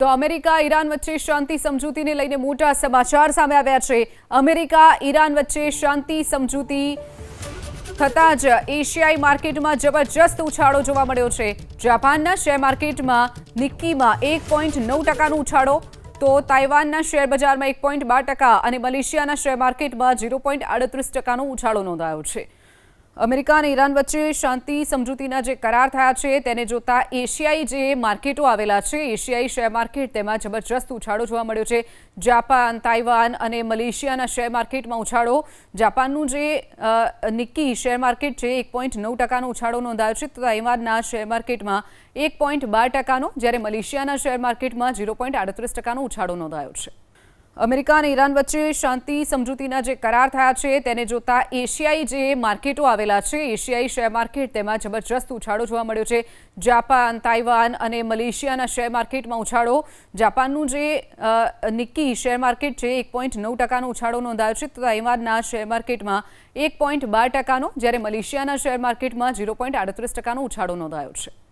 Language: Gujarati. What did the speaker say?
તો અમેરિકા ઈરાન વચ્ચે શાંતિ સમજૂતીને લઈને મોટા સમાચાર સામે આવ્યા છે। અમેરિકા ઈરાન વચ્ચે શાંતિ સમજૂતી થતાં જ એશિયાઈ માર્કેટમાં જબરજસ્ત ઉછાળો જોવા મળ્યો છે। જાપાનના શેર માર્કેટમાં નિક્કીમાં 1.9%નો ઉછાળો, તો તાઇવાનના શેર બજારમાં 1.12% અને મલેશિયાના શેર માર્કેટમાં 0.38%નો ઉછાળો નોંધાયો છે। અમેરિકા અને ઈરાન વચ્ચે શાંતિ સમજૂતીના જે કરાર થયા છે તેને જોતા એશિયાઈ જે માર્કેટો આવેલા છે, એશિયાઈ શેર માર્કેટ તેમાં જબરજસ્ત ઉછાળો જોવા મળ્યો છે। જાપાન, તાઇવાન અને મલેશિયાના શેર માર્કેટમાં ઉછાળો, જાપાનનું જે નિક્કી શેર માર્કેટ છે 1.9%નો ઉછાળો નોંધાયો છે, તો તાઇવાનના શેર માર્કેટમાં 1.12%નો, જ્યારે મલેશિયાના શેર માર્કેટમાં 0.38%નો ઉછાળો નોંધાયો છે। અમેરિકા અને ઈરાન વચ્ચે શાંતિ સમજૂતીના જે કરાર થયા છે તેને જોતા એશિયાઈ જે માર્કેટો આવેલા છે, એશિયાઈ શેર માર્કેટ તેમાં જબરજસ્ત ઉછાળો જોવા મળ્યો છે। જાપાન, તાઇવાન અને મલેશિયાના શેર માર્કેટમાં ઉછાળો, જાપાનનું જે નિક્કી શેર માર્કેટ છે 1.9%નો ઉછાળો નોંધાયો છે, તો તાઇવાનના શેર માર્કેટમાં 1.12%નો, જ્યારે મલેશિયાના શેર માર્કેટમાં 0.38%નો ઉછાળો નોંધાયો છે।